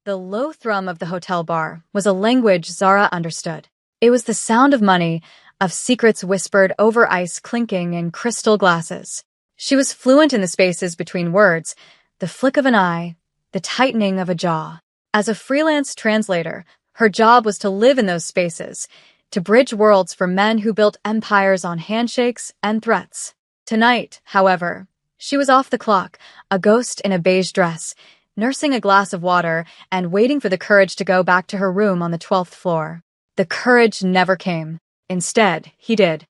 The low thrum of the hotel bar was a language Zara understood. It was the sound of money, of secrets whispered over ice clinking in crystal glasses. She was fluent in the spaces between words, the flick of an eye, the tightening of a jaw. As a freelance translator, her job was to live in those spaces, to bridge worlds for men who built empires on handshakes and threats. Tonight, however, she was off the clock, a ghost in a beige dress, nursing a glass of water and waiting for the courage to go back to her room on the 12th floor. The courage never came. Instead, he did.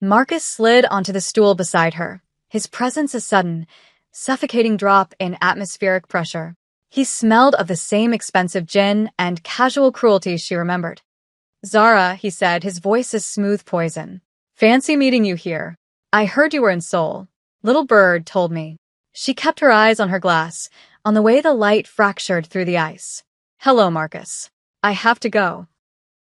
Marcus slid onto the stool beside her, his presence a sudden, suffocating drop in atmospheric pressure. He smelled of the same expensive gin and casual cruelty she remembered. "Zara," he said, his voice as smooth poison. "Fancy meeting you here. I heard you were in Seoul. Little Bird told me." She kept her eyes on her glass, on the way the light fractured through the ice. "Hello, Marcus. I have to go."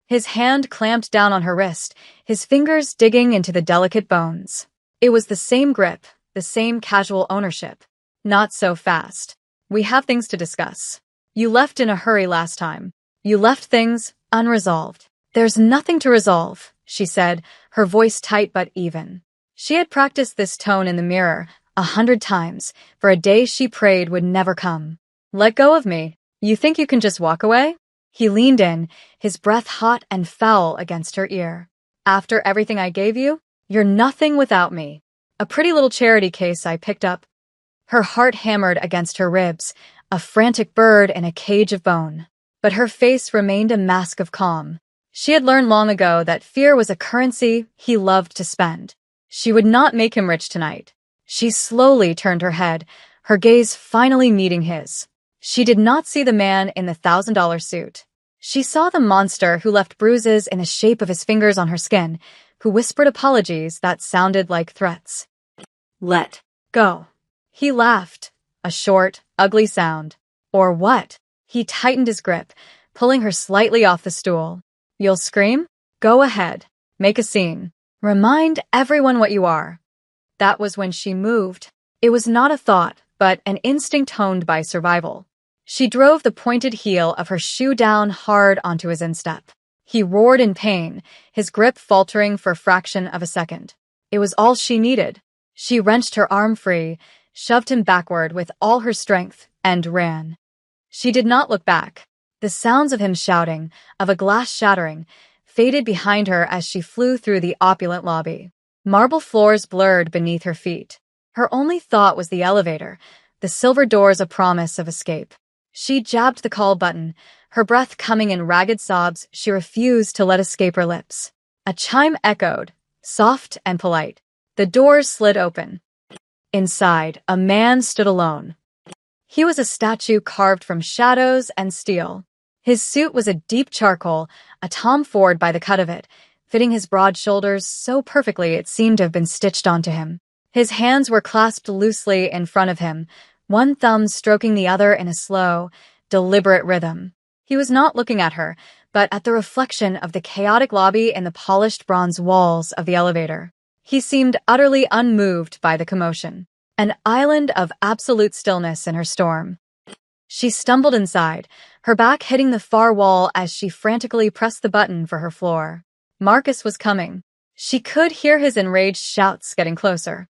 His hand clamped down on her wrist, his fingers digging into the delicate bones. It was the same grip, the same casual ownership. "Not so fast. We have things to discuss. You left in a hurry last time. You left things unresolved." "There's nothing to resolve," she said, her voice tight but even. She had practiced this tone in the mirror 100 times for a day she prayed would never come. "Let go of me. You think you can just walk away?" He leaned in, his breath hot and foul against her ear. "After everything I gave you, you're nothing without me. A pretty little charity case I picked up." Her heart hammered against her ribs, a frantic bird in a cage of bone. But her face remained a mask of calm. She had learned long ago that fear was a currency he loved to spend. She would not make him rich tonight. She slowly turned her head, her gaze finally meeting his. She did not see the man in the $1,000 suit. She saw the monster who left bruises in the shape of his fingers on her skin, who whispered apologies that sounded like threats. "Let go." He laughed, a short, ugly sound. "Or what?" He tightened his grip, pulling her slightly off the stool. "You'll scream? Go ahead. Make a scene. Remind everyone what you are." That was when she moved. It was not a thought, but an instinct honed by survival. She drove the pointed heel of her shoe down hard onto his instep. He roared in pain, his grip faltering for a fraction of a second. It was all she needed. She wrenched her arm free, shoved him backward with all her strength, and ran. She did not look back. The sounds of him shouting, of a glass shattering, faded behind her as she flew through the opulent lobby. Marble floors blurred beneath her feet. Her only thought was the elevator, the silver doors a promise of escape. She jabbed the call button, her breath coming in ragged sobs she refused to let escape her lips. A chime echoed, soft and polite. The doors slid open. Inside, a man stood alone. He was a statue carved from shadows and steel. His suit was a deep charcoal, a Tom Ford by the cut of it, fitting his broad shoulders so perfectly it seemed to have been stitched onto him. His hands were clasped loosely in front of him, one thumb stroking the other in a slow, deliberate rhythm. He was not looking at her, but at the reflection of the chaotic lobby and the polished bronze walls of the elevator. He seemed utterly unmoved by the commotion, an island of absolute stillness in her storm. She stumbled inside, her back hitting the far wall as she frantically pressed the button for her floor. Marcus was coming. She could hear his enraged shouts getting closer.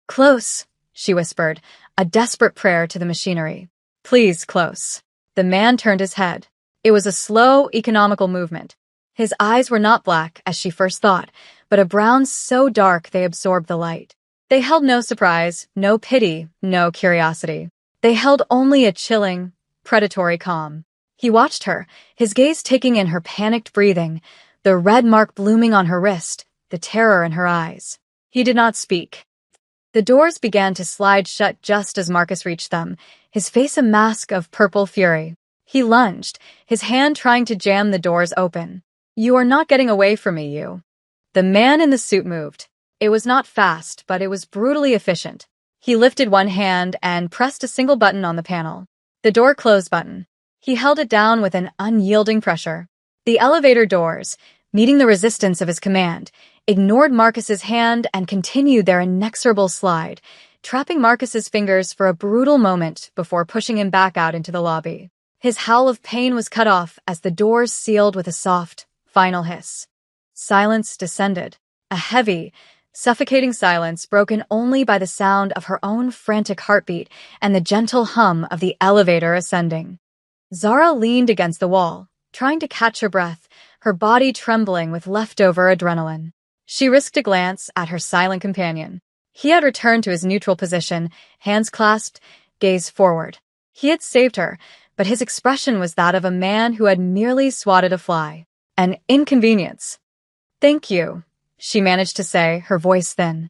"Close," she whispered, a desperate prayer to the machinery. "Please, close." The man turned his head. It was a slow, economical movement. His eyes were not black, as she first thought, but a brown so dark they absorbed the light. They held no surprise, no pity, no curiosity. They held only a chilling, predatory calm. He watched her, his gaze taking in her panicked breathing, the red mark blooming on her wrist, the terror in her eyes. He did not speak. The doors began to slide shut just as Marcus reached them, his face a mask of purple fury. He lunged, his hand trying to jam the doors open. "You are not getting away from me, you." The man in the suit moved. It was not fast, but it was brutally efficient. He lifted one hand and pressed a single button on the panel. The door close button. He held it down with an unyielding pressure. The elevator doors, meeting the resistance of his command, ignored Marcus's hand and continued their inexorable slide, trapping Marcus's fingers for a brutal moment before pushing him back out into the lobby. His howl of pain was cut off as the doors sealed with a soft, final hiss. Silence descended, a heavy, suffocating silence broken only by the sound of her own frantic heartbeat and the gentle hum of the elevator ascending. Zara leaned against the wall, trying to catch her breath, her body trembling with leftover adrenaline. She risked a glance at her silent companion. He had returned to his neutral position, hands clasped, gaze forward. He had saved her, but his expression was that of a man who had merely swatted a fly. An inconvenience. "Thank you," she managed to say, her voice thin.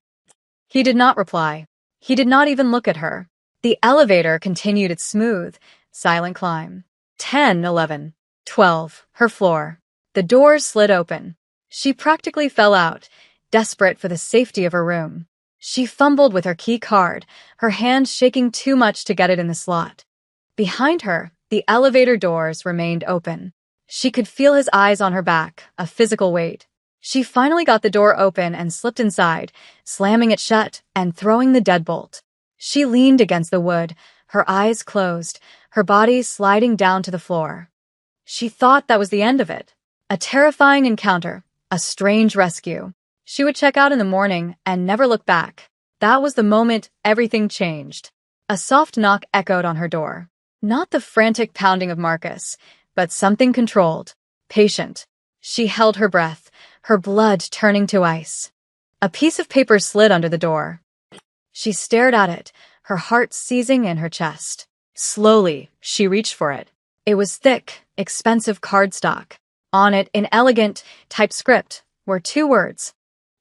He did not reply. He did not even look at her. The elevator continued its smooth, silent climb. 10, 11, 12, her floor. The doors slid open. She practically fell out, desperate for the safety of her room. She fumbled with her key card, her hand shaking too much to get it in the slot. Behind her, the elevator doors remained open. She could feel his eyes on her back, a physical weight. She finally got the door open and slipped inside, slamming it shut and throwing the deadbolt. She leaned against the wood, her eyes closed, her body sliding down to the floor. She thought that was the end of it. A terrifying encounter, a strange rescue. She would check out in the morning and never look back. That was the moment everything changed. A soft knock echoed on her door. Not the frantic pounding of Marcus, but something controlled, patient. She held her breath, her blood turning to ice. A piece of paper slid under the door. She stared at it, her heart seizing in her chest. Slowly, she reached for it. It was thick, expensive cardstock. On it, in elegant typescript, were 2 words.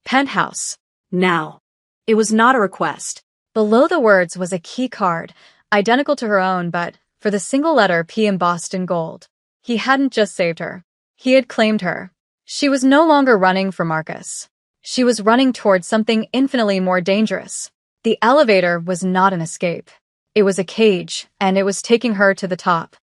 Penthouse. Now. It was not a request. Below the words was a key card, identical to her own but, for the single letter P embossed in gold. He hadn't just saved her. He had claimed her. She was no longer running for Marcus. She was running towards something infinitely more dangerous. The elevator was not an escape. It was a cage, and it was taking her to the top.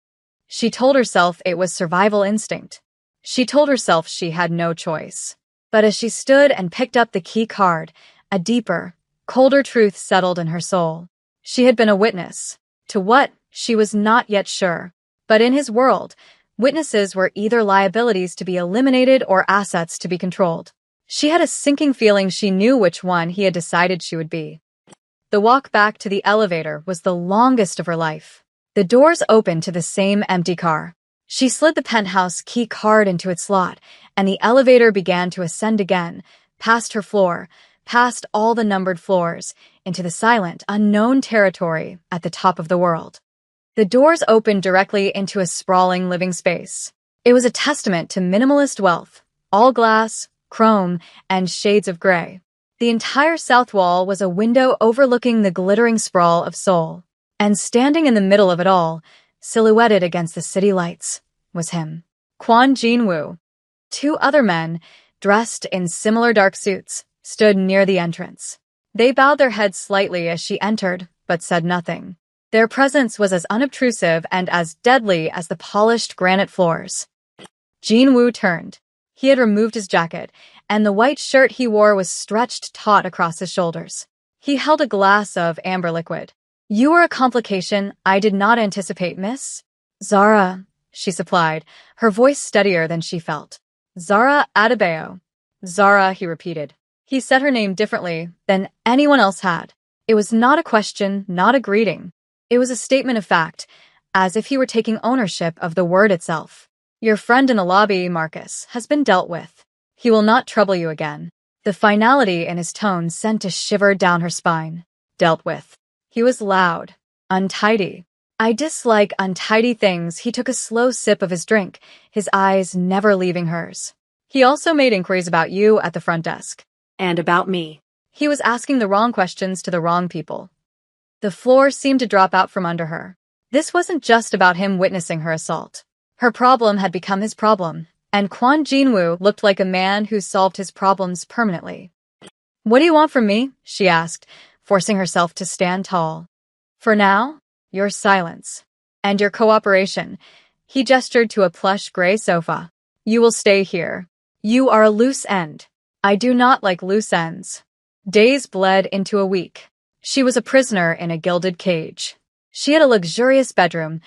She told herself it was survival instinct. She told herself she had no choice. But as she stood and picked up the key card, a deeper, colder truth settled in her soul. She had been a witness. To what, she was not yet sure. But in his world, witnesses were either liabilities to be eliminated or assets to be controlled. She had a sinking feeling she knew which one he had decided she would be. The walk back to the elevator was the longest of her life. The doors opened to the same empty car. She slid the penthouse key card into its slot, and the elevator began to ascend again, past her floor, past all the numbered floors, into the silent, unknown territory at the top of the world. The doors opened directly into a sprawling living space. It was a testament to minimalist wealth, all glass, chrome, and shades of gray. The entire south wall was a window overlooking the glittering sprawl of Seoul. And standing in the middle of it all, silhouetted against the city lights, was him. Kwon Jin-woo. 2 other men, dressed in similar dark suits, stood near the entrance. They bowed their heads slightly as she entered, but said nothing. Their presence was as unobtrusive and as deadly as the polished granite floors. Jin-woo turned. He had removed his jacket, and the white shirt he wore was stretched taut across his shoulders. He held a glass of amber liquid. "You are a complication I did not anticipate, miss." "Zara," she supplied, her voice steadier than she felt. "Zara Adebayo." "Zara," he repeated. He said her name differently than anyone else had. It was not a question, not a greeting. It was a statement of fact, as if he were taking ownership of the word itself. "Your friend in the lobby, Marcus, has been dealt with. He will not trouble you again." The finality in his tone sent a shiver down her spine. Dealt with. He was loud, untidy. "I dislike untidy things." He took a slow sip of his drink, his eyes never leaving hers. "He also made inquiries about you at the front desk." "And about me." He was asking the wrong questions to the wrong people. The floor seemed to drop out from under her. This wasn't just about him witnessing her assault. Her problem had become his problem, and Kwon Jin-woo looked like a man who solved his problems permanently. "What do you want from me?" she asked, forcing herself to stand tall. "For now, your silence. And your cooperation." He gestured to a plush gray sofa. "You will stay here. You are a loose end. I do not like loose ends." Days bled into a week. She was a prisoner in a gilded cage. She had a luxurious bedroom,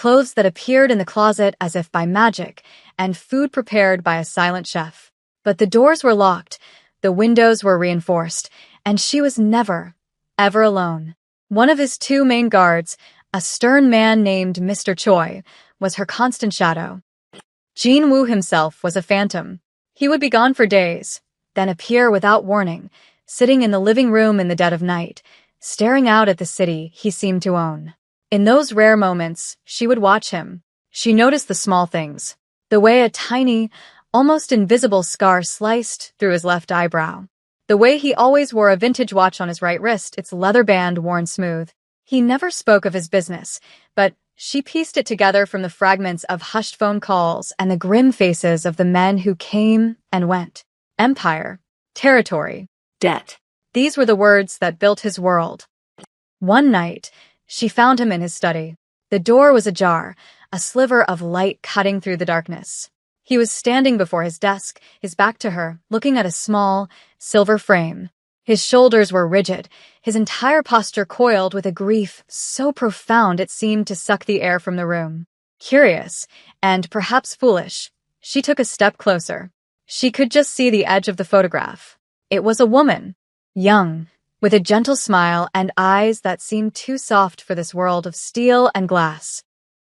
clothes that appeared in the closet as if by magic, and food prepared by a silent chef. But the doors were locked, the windows were reinforced, and she was never, ever alone. One of his two main guards, a stern man named Mr. Choi, was her constant shadow. Jin Woo himself was a phantom. He would be gone for days, then appear without warning, sitting in the living room in the dead of night, staring out at the city he seemed to own. In those rare moments, she would watch him. She noticed the small things, the way a tiny, almost invisible scar sliced through his left eyebrow, the way he always wore a vintage watch on his right wrist, its leather band worn smooth. He never spoke of his business, but she pieced it together from the fragments of hushed phone calls and the grim faces of the men who came and went. Empire, territory, debt. These were the words that built his world. One night, she found him in his study. The door was ajar, a sliver of light cutting through the darkness. He was standing before his desk, his back to her, looking at a small, silver frame. His shoulders were rigid, his entire posture coiled with a grief so profound it seemed to suck the air from the room. Curious, and perhaps foolish, she took a step closer. She could just see the edge of the photograph. It was a woman, young, with a gentle smile and eyes that seemed too soft for this world of steel and glass.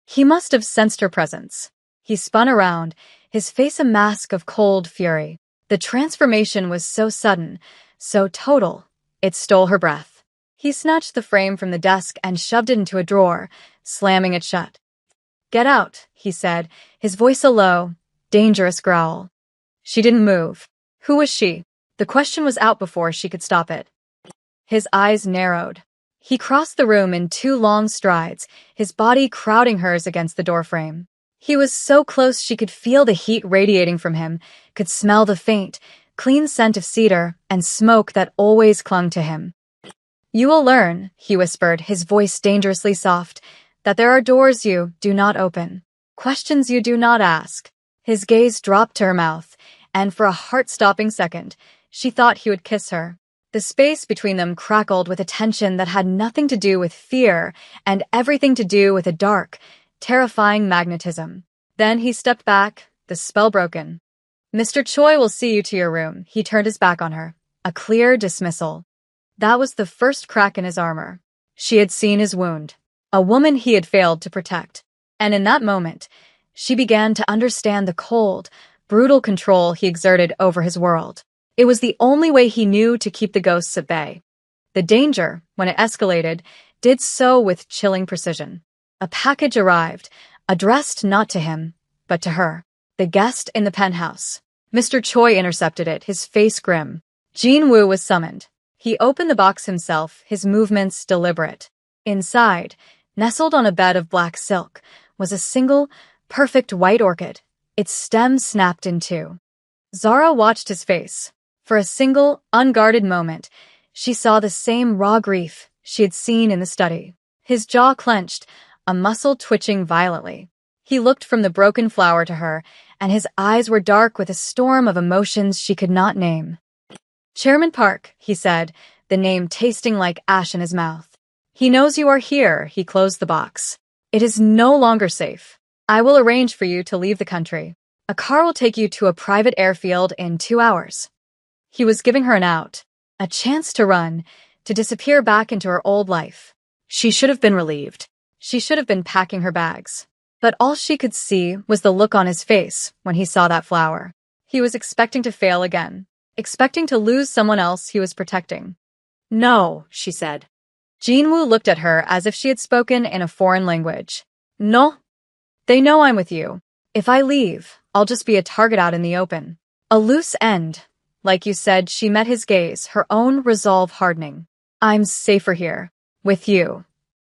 He must have sensed her presence. He spun around, his face a mask of cold fury. The transformation was so sudden, so total, it stole her breath. He snatched the frame from the desk and shoved it into a drawer, slamming it shut. "Get out," he said, his voice a low, dangerous growl. She didn't move. Who was she? The question was out before she could stop it. His eyes narrowed. He crossed the room in two long strides, his body crowding hers against the doorframe. He was so close she could feel the heat radiating from him, could smell the faint, clean scent of cedar and smoke that always clung to him. "You will learn," he whispered, his voice dangerously soft, "that there are doors you do not open, questions you do not ask." His gaze dropped to her mouth, and for a heart-stopping second, she thought he would kiss her. The space between them crackled with a tension that had nothing to do with fear and everything to do with a dark, terrifying magnetism. Then he stepped back, the spell broken. "Mr. Choi will see you to your room." He turned his back on her, a clear dismissal. That was the first crack in his armor. She had seen his wound, a woman he had failed to protect. And in that moment, she began to understand the cold, brutal control he exerted over his world. It was the only way he knew to keep the ghosts at bay. The danger, when it escalated, did so with chilling precision. A package arrived, addressed not to him, but to her. The guest in the penthouse. Mr. Choi intercepted it, his face grim. Jin Woo was summoned. He opened the box himself, his movements deliberate. Inside, nestled on a bed of black silk, was a single, perfect white orchid, its stem snapped in two. Zara watched his face. For a single, unguarded moment, she saw the same raw grief she had seen in the study. His jaw clenched, a muscle twitching violently. He looked from the broken flower to her, and his eyes were dark with a storm of emotions she could not name. "Chairman Park," he said, the name tasting like ash in his mouth. "He knows you are here." He closed the box. "It is no longer safe. I will arrange for you to leave the country. A car will take you to a private airfield in 2 hours." He was giving her an out, a chance to run, to disappear back into her old life. She should have been relieved. She should have been packing her bags. But all she could see was the look on his face when he saw that flower. He was expecting to fail again, expecting to lose someone else he was protecting. "No," she said. Jin Woo looked at her as if she had spoken in a foreign language. "No. They know I'm with you. If I leave, I'll just be a target out in the open. A loose end." Like you said, she met his gaze, her own resolve hardening. "I'm safer here. With you."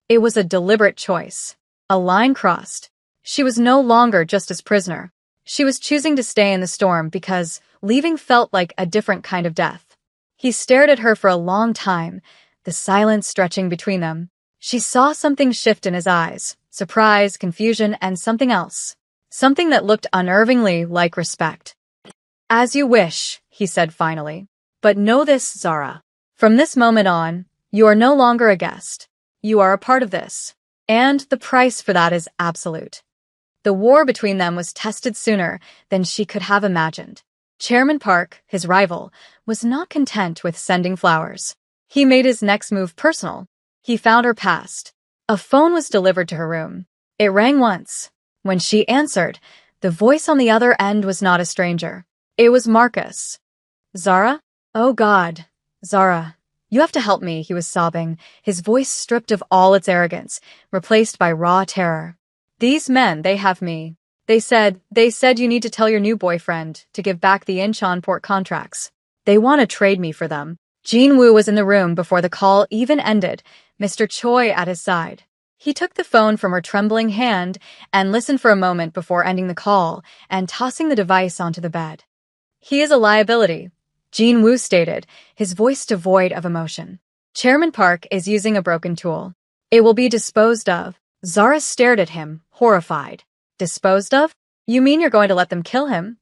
It was a deliberate choice. A line crossed. She was no longer just his prisoner. She was choosing to stay in the storm because leaving felt like a different kind of death. He stared at her for a long time, the silence stretching between them. She saw something shift in his eyes, surprise, confusion, and something else. Something that looked unnervingly like respect. "As you wish," he said finally. "But know this, Zara. From this moment on, you are no longer a guest. You are a part of this." And the price for that is absolute. The war between them was tested sooner than she could have imagined. Chairman Park, his rival, was not content with sending flowers. He made his next move personal. He found her past. A phone was delivered to her room. It rang once. When she answered, the voice on the other end was not a stranger. It was Marcus. Zara? Oh God, Zara. You have to help me, he was sobbing, his voice stripped of all its arrogance, replaced by raw terror. These men, they have me. They said you need to tell your new boyfriend to give back the Incheon port contracts. They want to trade me for them. Jin-woo was in the room before the call even ended, Mr. Choi at his side. He took the phone from her trembling hand and listened for a moment before ending the call and tossing the device onto the bed. He is a liability, Jin-woo stated, his voice devoid of emotion. Chairman Park is using a broken tool. It will be disposed of. Zara stared at him, horrified. Disposed of? You mean you're going to let them kill him?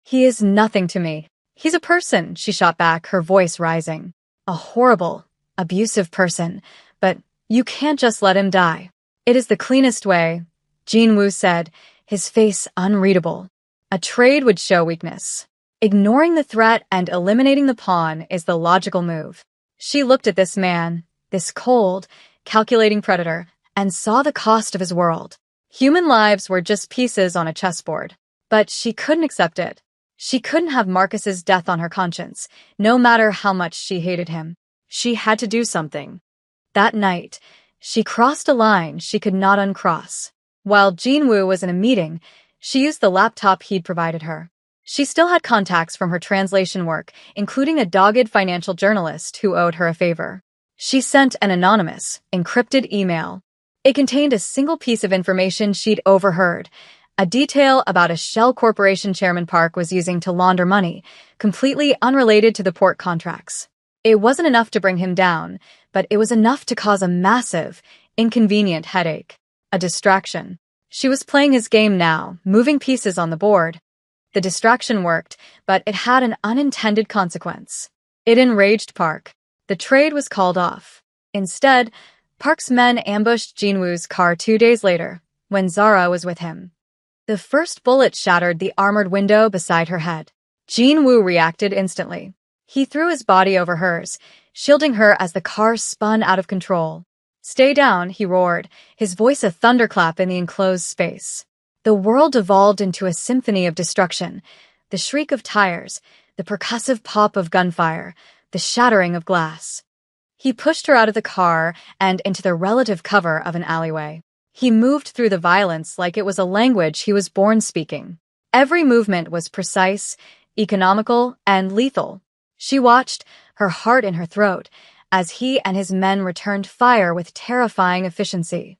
He is nothing to me. He's a person, she shot back, her voice rising. A horrible, abusive person, but you can't just let him die. It is the cleanest way, Jin-woo said, his face unreadable. A trade would show weakness. Ignoring the threat and eliminating the pawn is the logical move. She looked at this man, this cold, calculating predator, and saw the cost of his world. Human lives were just pieces on a chessboard. But she couldn't accept it. She couldn't have Marcus's death on her conscience, no matter how much she hated him. She had to do something. That night, she crossed a line she could not uncross. While Jin-woo was in a meeting, she used the laptop he'd provided her. She still had contacts from her translation work, including a dogged financial journalist who owed her a favor. She sent an anonymous, encrypted email. It contained a single piece of information she'd overheard, a detail about a shell corporation Chairman Park was using to launder money, completely unrelated to the port contracts. It wasn't enough to bring him down, but it was enough to cause a massive, inconvenient headache. A distraction. She was playing his game now, moving pieces on the board. The distraction worked, but it had an unintended consequence. It enraged Park. The trade was called off. Instead, Park's men ambushed Jin-woo's car 2 days later, when Zara was with him. The first bullet shattered the armored window beside her head. Jin-woo reacted instantly. He threw his body over hers, shielding her as the car spun out of control. Stay down, he roared, his voice a thunderclap in the enclosed space. The world evolved into a symphony of destruction, the shriek of tires, the percussive pop of gunfire, the shattering of glass. He pushed her out of the car and into the relative cover of an alleyway. He moved through the violence like it was a language he was born speaking. Every movement was precise, economical, and lethal. She watched, her heart in her throat, as he and his men returned fire with terrifying efficiency.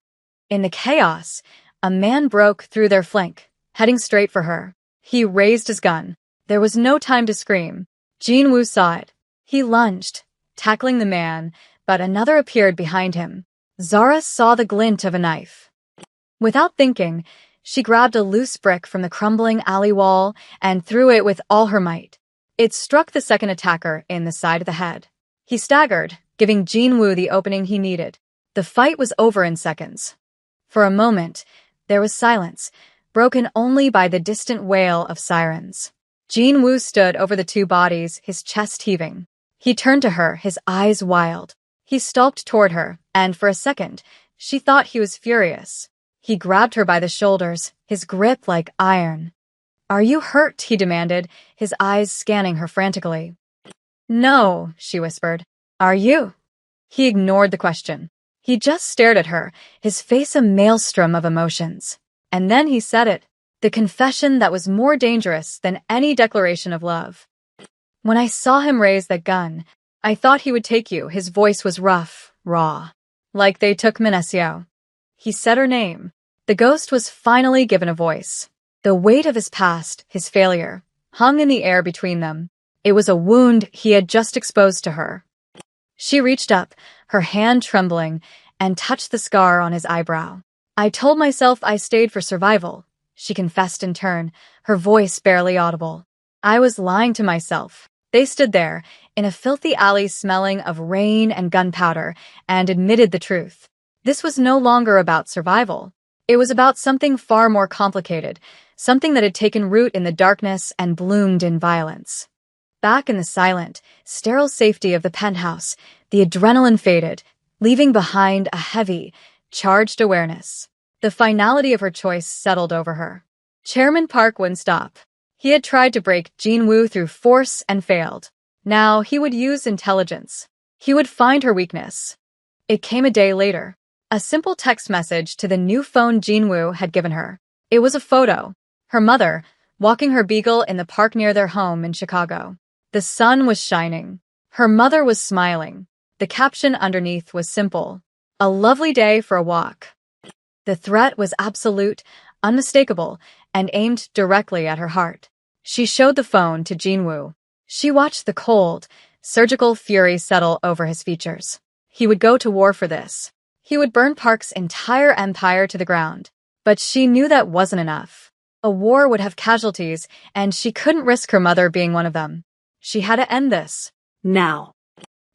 In the chaos, a man broke through their flank, heading straight for her. He raised his gun. There was no time to scream. Jin-woo saw it. He lunged, tackling the man, but another appeared behind him. Zara saw the glint of a knife. Without thinking, she grabbed a loose brick from the crumbling alley wall and threw it with all her might. It struck the second attacker in the side of the head. He staggered, giving Jin-woo the opening he needed. The fight was over in seconds. For a moment, there was silence, broken only by the distant wail of sirens. Jin-woo stood over the two bodies, his chest heaving. He turned to her, his eyes wild. He stalked toward her, and for a second, she thought he was furious. He grabbed her by the shoulders, his grip like iron. "Are you hurt?" he demanded, his eyes scanning her frantically. "No," she whispered. "Are you?" He ignored the question. He just stared at her, his face a maelstrom of emotions. And then he said it, the confession that was more dangerous than any declaration of love. "When I saw him raise that gun, I thought he would take you." His voice was rough, raw. "Like they took Manasseh." He said her name. The ghost was finally given a voice. The weight of his past, his failure, hung in the air between them. It was a wound he had just exposed to her. She reached up, her hand trembling, and touched the scar on his eyebrow. "I told myself I stayed for survival," she confessed in turn, her voice barely audible. "I was lying to myself." They stood there, in a filthy alley smelling of rain and gunpowder, and admitted the truth. This was no longer about survival. It was about something far more complicated, something that had taken root in the darkness and bloomed in violence. Back in the silent, sterile safety of the penthouse, the adrenaline faded, leaving behind a heavy, charged awareness. The finality of her choice settled over her. Chairman Park wouldn't stop. He had tried to break Jinwoo through force and failed. Now he would use intelligence. He would find her weakness. It came a day later. A simple text message to the new phone Jinwoo had given her. It was a photo. Her mother, walking her beagle in the park near their home in Chicago. The sun was shining. Her mother was smiling. The caption underneath was simple. A lovely day for a walk. The threat was absolute, unmistakable, and aimed directly at her heart. She showed the phone to Jinwoo. She watched the cold, surgical fury settle over his features. He would go to war for this. He would burn Park's entire empire to the ground. But she knew that wasn't enough. A war would have casualties, and she couldn't risk her mother being one of them. She had to end this. Now.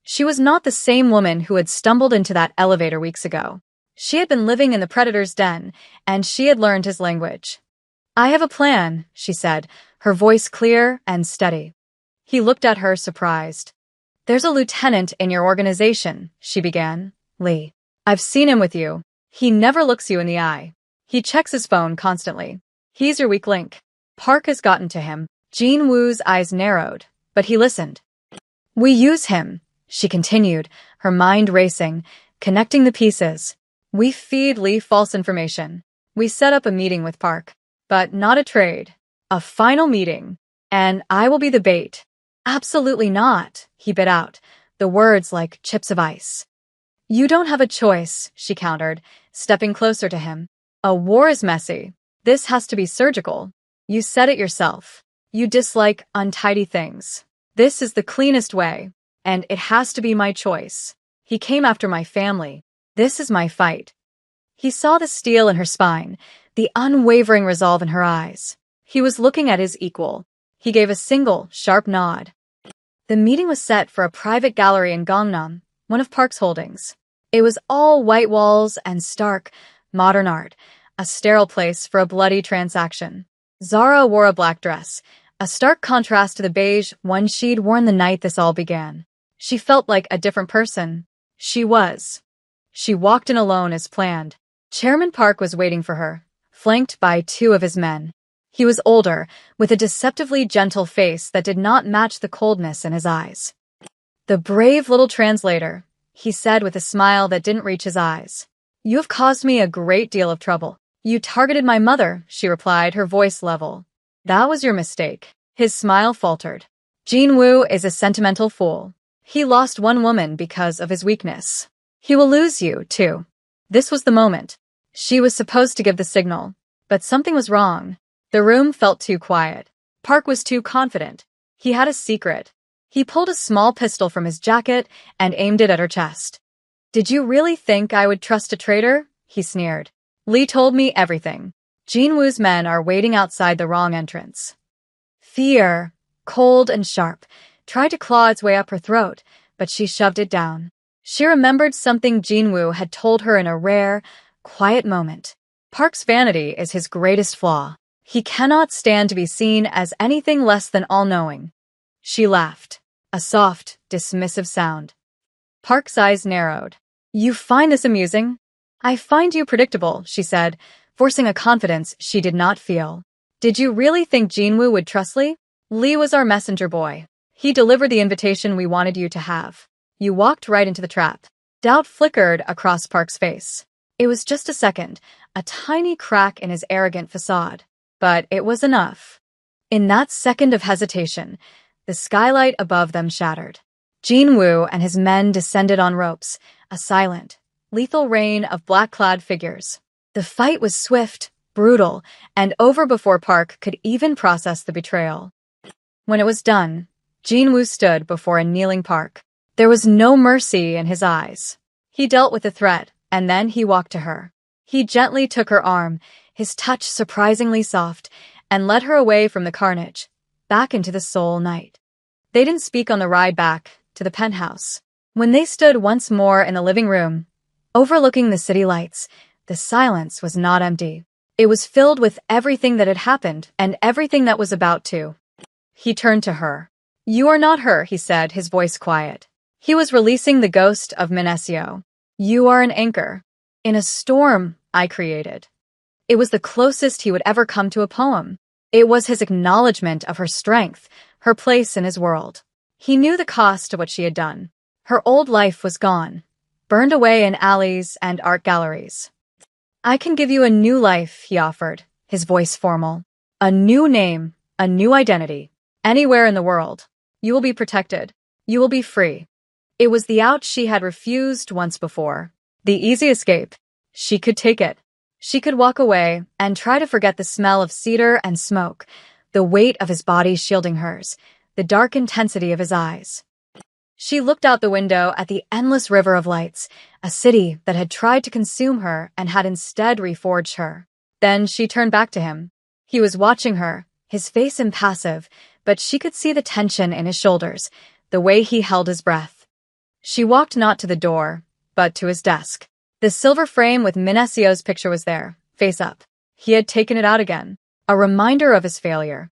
She was not the same woman who had stumbled into that elevator weeks ago. She had been living in the predator's den, and she had learned his language. I have a plan, she said, her voice clear and steady. He looked at her surprised. There's a lieutenant in your organization, she began. Lee. I've seen him with you. He never looks you in the eye. He checks his phone constantly. He's your weak link. Park has gotten to him. Jinwoo's eyes narrowed, but he listened. We use him, she continued, her mind racing, connecting the pieces. We feed Lee false information. We set up a meeting with Park, but not a trade. A final meeting. And I will be the bait. Absolutely not, he bit out, the words like chips of ice. You don't have a choice, she countered, stepping closer to him. A war is messy. This has to be surgical. You said it yourself. You dislike untidy things. This is the cleanest way, and it has to be my choice. He came after my family. This is my fight. He saw the steel in her spine, the unwavering resolve in her eyes. He was looking at his equal. He gave a single, sharp nod. The meeting was set for a private gallery in Gangnam, one of Park's holdings. It was all white walls and stark, modern art, a sterile place for a bloody transaction. Zara wore a black dress, a stark contrast to the beige one she'd worn the night this all began. She felt like a different person. She was. She walked in alone as planned. Chairman Park was waiting for her, flanked by two of his men. He was older, with a deceptively gentle face that did not match the coldness in his eyes. The brave little translator, he said with a smile that didn't reach his eyes. You have caused me a great deal of trouble. You targeted my mother, she replied, her voice level. That was your mistake. His smile faltered. Jinwoo is a sentimental fool. He lost one woman because of his weakness. He will lose you, too. This was the moment. She was supposed to give the signal, but something was wrong. The room felt too quiet. Park was too confident. He had a secret. He pulled a small pistol from his jacket and aimed it at her chest. Did you really think I would trust a traitor? He sneered. Lee told me everything. Jinwoo's men are waiting outside the wrong entrance. Fear, cold and sharp, tried to claw its way up her throat, but she shoved it down. She remembered something Jinwoo had told her in a rare, quiet moment. Park's vanity is his greatest flaw. He cannot stand to be seen as anything less than all-knowing. She laughed, a soft, dismissive sound. Park's eyes narrowed. You find this amusing? I find you predictable, she said, forcing a confidence she did not feel. Did you really think Jinwoo would trust Lee? Lee was our messenger boy. He delivered the invitation we wanted you to have. You walked right into the trap. Doubt flickered across Park's face. It was just a second, a tiny crack in his arrogant facade. But it was enough. In that second of hesitation, the skylight above them shattered. Jinwoo and his men descended on ropes, a silent, lethal rain of black-clad figures. The fight was swift, brutal, and over before Park could even process the betrayal. When it was done, Jinwoo stood before a kneeling Park. There was no mercy in his eyes. He dealt with the threat, and then he walked to her. He gently took her arm, his touch surprisingly soft, and led her away from the carnage, back into the Seoul night. They didn't speak on the ride back to the penthouse. When they stood once more in the living room, Overlooking the city lights, the silence was not empty. It was filled with everything that had happened and everything that was about to. He turned to her. "You are not her," he said, his voice quiet. He was releasing the ghost of Mafia. "You are an anchor in a storm I created." It was the closest he would ever come to a poem. It was his acknowledgement of her strength, her place in his world. He knew the cost of what she had done. Her old life was gone, burned away in alleys and art galleries. "I can give you a new life," he offered, his voice formal. "A new name, a new identity. Anywhere in the world. You will be protected. You will be free." It was the out she had refused once before. The easy escape. She could take it. She could walk away and try to forget the smell of cedar and smoke, the weight of his body shielding hers, the dark intensity of his eyes. She looked out the window at the endless river of lights, a city that had tried to consume her and had instead reforged her. Then she turned back to him. He was watching her, his face impassive, but she could see the tension in his shoulders, the way he held his breath. She walked not to the door, but to his desk. The silver frame with Minasio's picture was there, face up. He had taken it out again, a reminder of his failure.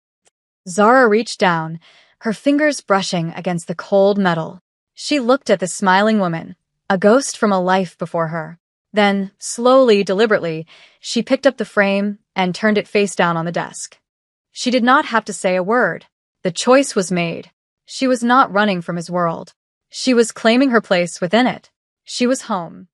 Zara reached down, her fingers brushing against the cold metal. She looked at the smiling woman, a ghost from a life before her. Then, slowly, deliberately, she picked up the frame and turned it face down on the desk. She did not have to say a word. The choice was made. She was not running from his world. She was claiming her place within it. She was home.